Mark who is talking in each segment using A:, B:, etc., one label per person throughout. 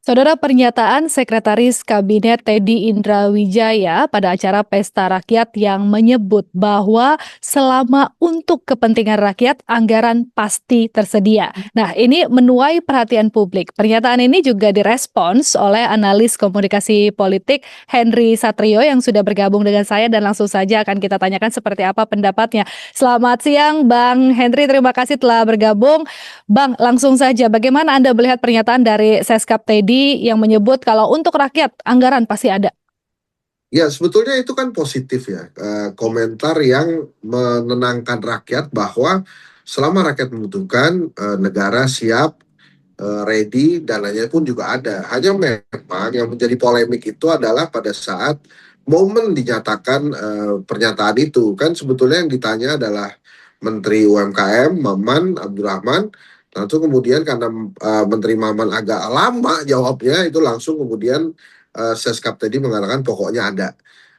A: Saudara, pernyataan Sekretaris Kabinet Teddy Indrawijaya pada acara Pesta Rakyat yang menyebut bahwa selama untuk kepentingan rakyat, anggaran pasti tersedia. Nah, ini menuai perhatian publik. Pernyataan ini juga direspons oleh analis komunikasi politik Henry Satrio yang sudah bergabung dengan saya dan langsung saja akan kita tanyakan seperti apa pendapatnya. Selamat siang Bang Henry, terima kasih telah bergabung. Bang, langsung saja, bagaimana Anda melihat pernyataan dari Seskap Teddy yang menyebut kalau untuk rakyat anggaran pasti ada?
B: Ya, sebetulnya itu kan positif ya, komentar yang menenangkan rakyat bahwa selama rakyat membutuhkan, negara siap, ready, dananya pun juga ada. Hanya memang yang menjadi polemik itu adalah pada saat momen dinyatakan pernyataan itu. Kan sebetulnya yang ditanya adalah Menteri UMKM, Maman Abdurrahman. Langsung kemudian karena Menteri Maman agak lama jawabnya, itu langsung kemudian Seskap tadi mengatakan pokoknya ada.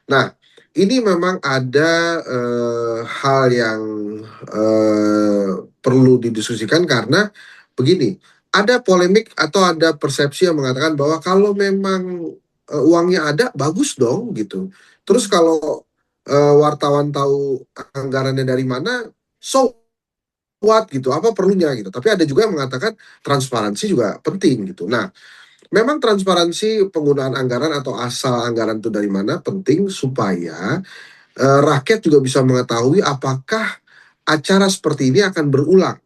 B: Nah, ini memang ada hal yang perlu didiskusikan karena begini, ada polemik atau ada persepsi yang mengatakan bahwa kalau memang uangnya ada, bagus dong gitu. Terus kalau wartawan tahu anggarannya dari mana, so what gitu, apa perlunya gitu. Tapi ada juga yang mengatakan transparansi juga penting gitu. Nah, memang transparansi penggunaan anggaran atau asal anggaran itu dari mana penting supaya rakyat juga bisa mengetahui apakah acara seperti ini akan berulang.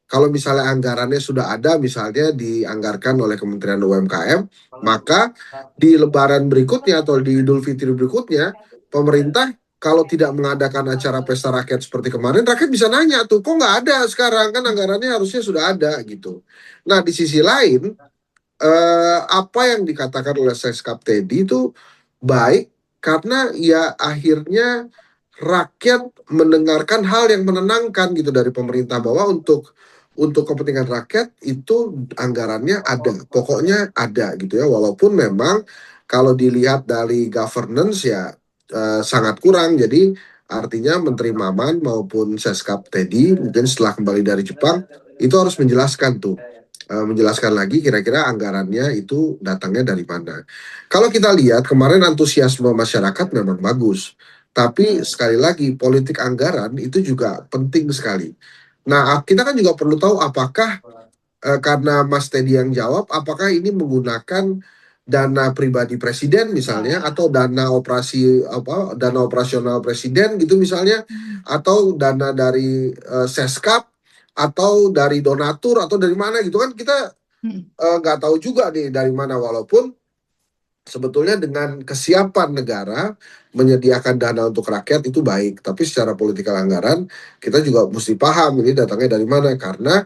B: Kalau misalnya anggarannya sudah ada, misalnya dianggarkan oleh Kementerian UMKM, maka di Lebaran berikutnya atau di Idul Fitri berikutnya, pemerintah kalau tidak mengadakan acara pesta rakyat seperti kemarin, rakyat bisa nanya tuh, kok nggak ada sekarang? Kan anggarannya harusnya sudah ada gitu. Nah, di sisi lain, apa yang dikatakan oleh Seskap Teddy itu baik karena ya akhirnya rakyat mendengarkan hal yang menenangkan gitu dari pemerintah bahwa untuk kepentingan rakyat itu anggarannya ada, pokoknya ada gitu ya. Walaupun memang kalau dilihat dari governance ya sangat kurang. Jadi artinya Menteri Maman maupun Seskap Teddy mungkin setelah kembali dari Jepang itu harus menjelaskan tuh menjelaskan lagi kira-kira anggarannya itu datangnya dari mana. Kalau kita lihat kemarin antusiasme masyarakat memang bagus, tapi sekali lagi politik anggaran itu juga penting sekali. Nah, kita kan juga perlu tahu apakah karena Mas Teddy yang jawab, apakah ini menggunakan dana pribadi presiden misalnya atau dana operasi apa dana operasional presiden gitu misalnya atau dana dari Seskap atau dari donatur atau dari mana gitu kan kita nggak tahu juga nih dari mana walaupun sebetulnya dengan kesiapan negara menyediakan dana untuk rakyat itu baik tapi secara politikal anggaran kita juga mesti paham ini datangnya dari mana karena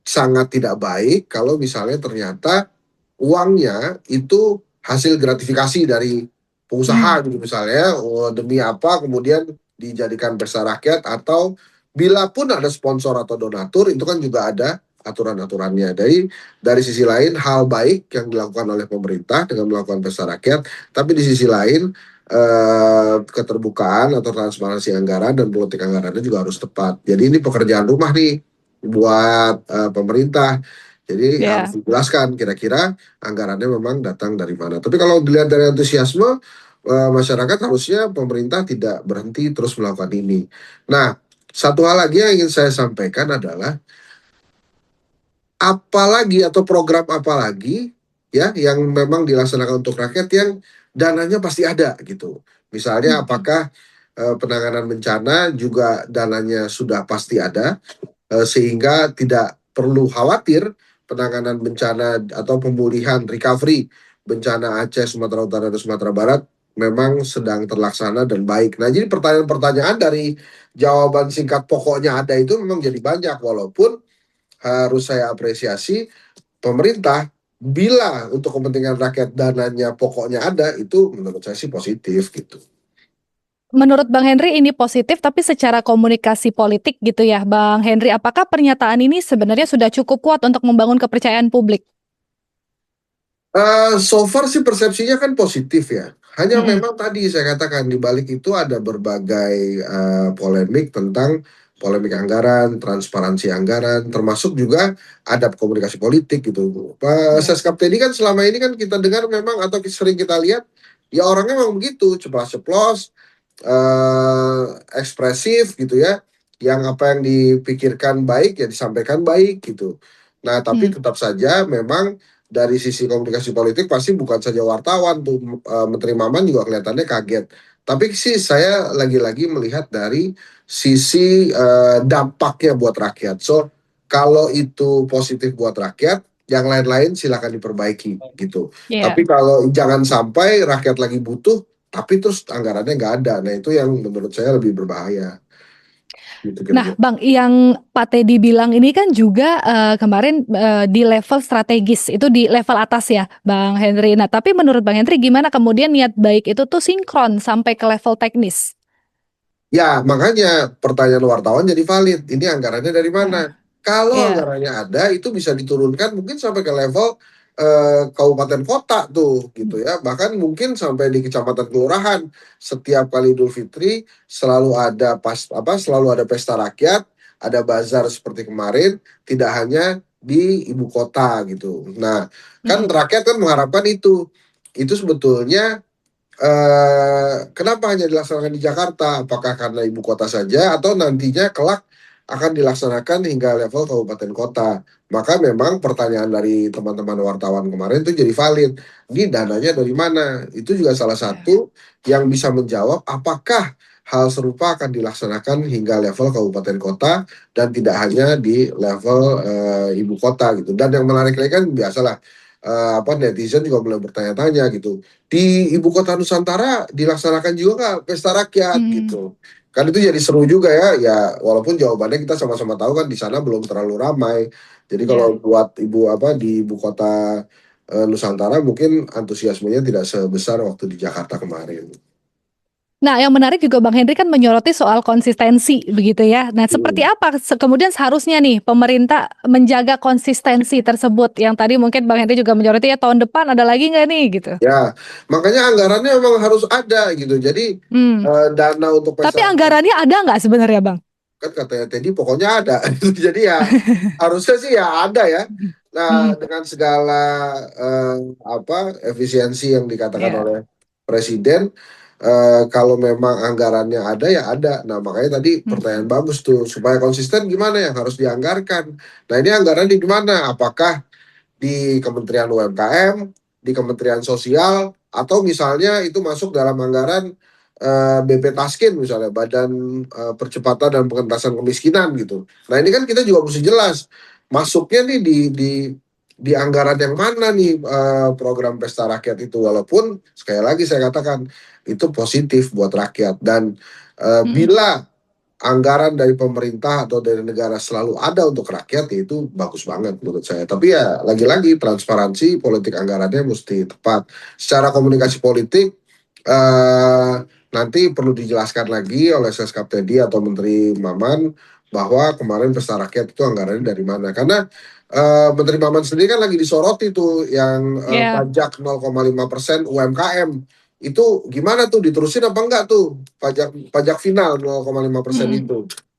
B: sangat tidak baik kalau misalnya ternyata uangnya itu hasil gratifikasi dari pengusaha gitu misalnya demi apa kemudian dijadikan pesta rakyat atau bila pun ada sponsor atau donatur itu kan juga ada aturan-aturannya. Dari sisi lain hal baik yang dilakukan oleh pemerintah dengan melakukan pesta rakyat, tapi di sisi lain keterbukaan atau transparansi anggaran dan politik anggarannya juga harus tepat. Jadi ini pekerjaan rumah nih buat pemerintah. Jadi harus
A: Ya.
B: dijelaskan kira-kira anggarannya memang datang dari mana. Tapi kalau dilihat dari antusiasme masyarakat harusnya pemerintah tidak berhenti terus melakukan ini. Nah, satu hal lagi yang ingin saya sampaikan adalah apalagi atau program apalagi ya yang memang dilaksanakan untuk rakyat yang dananya pasti ada gitu. Misalnya apakah penanganan bencana juga dananya sudah pasti ada sehingga tidak perlu khawatir penanganan bencana atau pemulihan recovery bencana Aceh, Sumatera Utara, dan Sumatera Barat memang sedang terlaksana dan baik. Nah, jadi pertanyaan-pertanyaan dari jawaban singkat pokoknya ada itu memang jadi banyak, walaupun harus saya apresiasi pemerintah bila untuk kepentingan rakyat dananya pokoknya ada, itu menurut saya sih positif gitu.
A: Menurut Bang Henry ini positif, tapi secara komunikasi politik gitu ya, Bang Henry, apakah pernyataan ini sebenarnya sudah cukup kuat untuk membangun kepercayaan publik?
B: So far sih persepsinya kan positif ya. Hanya
A: Mhm.
B: memang tadi saya katakan di balik itu ada berbagai polemik tentang polemik anggaran, transparansi anggaran, termasuk juga adab komunikasi politik gitu. Pak
A: Ya.
B: Seskap tadi kan selama ini kan kita dengar memang atau sering kita lihat ya orangnya memang begitu, ceplas-ceplos, eh, ekspresif gitu ya, yang apa yang dipikirkan baik ya disampaikan baik gitu. Nah, tapi
A: Hmm.
B: tetap saja memang dari sisi komunikasi politik pasti bukan saja wartawan tuh, Menteri Maman juga kelihatannya kaget. Tapi sih saya lagi-lagi melihat dari sisi dampaknya buat rakyat. So, kalau itu positif buat rakyat, yang lain-lain silakan diperbaiki gitu. Tapi
A: Ya.
B: kalau jangan sampai rakyat lagi butuh, tapi terus anggarannya nggak ada. Nah, itu yang menurut saya lebih berbahaya. Gitu
A: Nah,
B: kira-kira.
A: Bang, yang Pak Teddy bilang ini kan juga kemarin di level strategis, itu di level atas ya, Bang Henry. Nah, tapi menurut Bang Henry gimana kemudian niat baik itu tuh sinkron sampai ke level teknis?
B: Ya, makanya pertanyaan wartawan jadi valid. Ini anggarannya dari
A: Heeh.
B: mana? Kalau
A: Iya.
B: anggarannya ada, itu bisa diturunkan mungkin sampai ke level kabupaten kota tuh, gitu ya. Bahkan mungkin sampai di kecamatan kelurahan. Setiap kali Idul Fitri selalu ada selalu ada pesta rakyat, ada bazar seperti kemarin, tidak hanya di ibu kota gitu. Nah, kan
A: Mm-mm.
B: rakyat kan mengharapkan itu. Itu sebetulnya kenapa hanya dilaksanakan di Jakarta? Apakah karena ibu kota saja atau nantinya kelak akan dilaksanakan hingga level kabupaten kota? Maka memang pertanyaan dari teman-teman wartawan kemarin itu jadi valid. Ini dananya dari mana? Itu juga salah satu yang bisa menjawab apakah hal serupa akan dilaksanakan hingga level kabupaten kota dan tidak hanya di level ibu kota gitu. Dan yang menarik lagi kan biasalah netizen juga mulai bertanya-tanya gitu di ibu kota Nusantara dilaksanakan juga nggak pesta rakyat
A: Mm.
B: gitu. Kan itu jadi seru juga ya walaupun jawabannya kita sama-sama tahu kan di sana belum terlalu ramai. Jadi
A: Ya.
B: kalau buat di ibu kota Nusantara mungkin antusiasmenya tidak sebesar waktu di Jakarta kemarin.
A: Nah, yang menarik juga Bang Henry kan menyoroti soal konsistensi begitu ya. Nah, seperti
B: Hmm.
A: apa kemudian seharusnya nih pemerintah menjaga konsistensi tersebut yang tadi mungkin Bang Henry juga menyoroti ya tahun depan ada lagi nggak nih gitu.
B: Ya, makanya anggarannya memang harus ada gitu. Jadi
A: Hmm.
B: dana untuk
A: Tapi
B: pesta rakyat
A: anggarannya ada nggak sebenarnya Bang?
B: kan katanya Teddy pokoknya ada. Jadi ya harusnya sih ya ada ya.
A: Hmm.
B: Nah, dengan segala efisiensi yang dikatakan
A: Ya.
B: oleh Presiden, kalau memang anggarannya ada ya ada. Nah, makanya tadi
A: Hmm.
B: pertanyaan bagus tuh, supaya konsisten gimana yang harus dianggarkan. Nah, ini anggaran di mana? Apakah di Kementerian UMKM, di Kementerian Sosial, atau misalnya itu masuk dalam anggaran BP Taskin misalnya, Badan Percepatan dan Pengentasan Kemiskinan gitu. Nah, ini kan kita juga mesti jelas masuknya nih di anggaran yang mana nih program pesta rakyat itu, walaupun sekali lagi saya katakan itu positif buat rakyat dan
A: Mm-mm.
B: bila anggaran dari pemerintah atau dari negara selalu ada untuk rakyat ya itu bagus banget menurut saya. Tapi ya lagi-lagi transparansi politik anggarannya mesti tepat. Secara komunikasi politik nanti perlu dijelaskan lagi oleh Seskap Teddy atau Menteri Maman bahwa kemarin pesta rakyat itu anggarannya dari mana. Karena Menteri Maman sendiri kan lagi disoroti tuh yang
A: Ya.
B: pajak 0,5% UMKM itu gimana tuh diterusin apa enggak tuh pajak pajak final 0,5%
A: Mm-mm.
B: itu.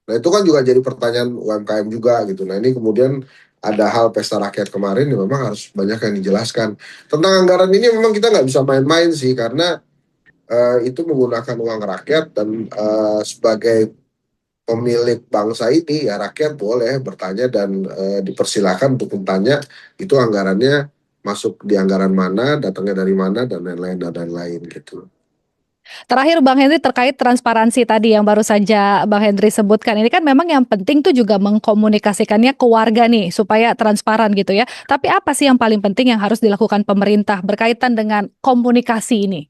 B: Nah, itu kan juga jadi pertanyaan UMKM juga gitu. Nah, ini kemudian ada hal pesta rakyat kemarin yang memang harus banyak yang dijelaskan. Tentang anggaran ini memang kita nggak bisa main-main sih karena itu menggunakan uang rakyat dan sebagai pemilik bangsa ini ya rakyat boleh bertanya dan dipersilakan untuk bertanya itu anggarannya masuk di anggaran mana, datangnya dari mana dan lain-lain dan lain-lain gitu.
A: Terakhir Bang Henry terkait transparansi tadi yang baru saja Bang Henry sebutkan. Ini kan memang yang penting tuh juga mengkomunikasikannya ke warga nih supaya transparan gitu ya. Tapi apa sih yang paling penting yang harus dilakukan pemerintah berkaitan dengan komunikasi ini?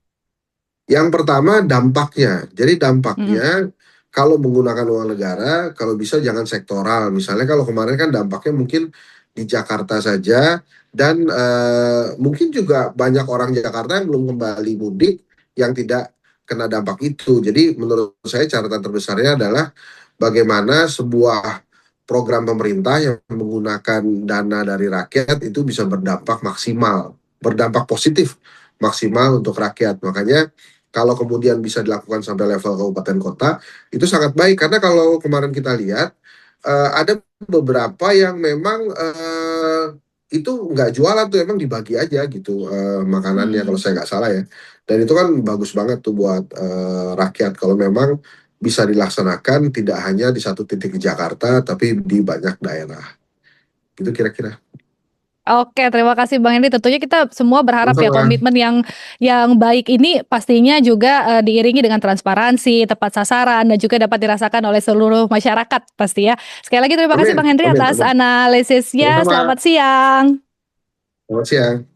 B: Yang pertama dampaknya. Jadi
A: Mm-mm.
B: dampaknya kalau menggunakan uang negara, kalau bisa jangan sektoral. Misalnya kalau kemarin kan dampaknya mungkin di Jakarta saja dan mungkin juga banyak orang Jakarta yang belum kembali mudik yang tidak kena dampak itu. Jadi menurut saya catatan terbesarnya adalah bagaimana sebuah program pemerintah yang menggunakan dana dari rakyat itu bisa berdampak maksimal, berdampak positif maksimal untuk rakyat. Makanya kalau kemudian bisa dilakukan sampai level kabupaten kota, itu sangat baik. Karena kalau kemarin kita lihat, ada beberapa yang memang itu nggak jualan tuh, emang dibagi aja gitu makanannya kalau saya nggak salah ya. Dan itu kan bagus banget tuh buat rakyat kalau memang bisa dilaksanakan tidak hanya di satu titik di Jakarta, tapi di banyak daerah. Gitu kira-kira.
A: Oke, terima kasih Bang Hendy. Tentunya kita semua berharap ya
B: Sama-sama.
A: komitmen yang baik ini pastinya juga diiringi dengan transparansi, tepat sasaran, dan juga dapat dirasakan oleh seluruh masyarakat pasti ya. Sekali lagi terima kasih
B: Amin,
A: Bang Hendy
B: amin,
A: atas
B: amin.
A: analisisnya.
B: Sama-sama.
A: Selamat siang.
B: Selamat siang.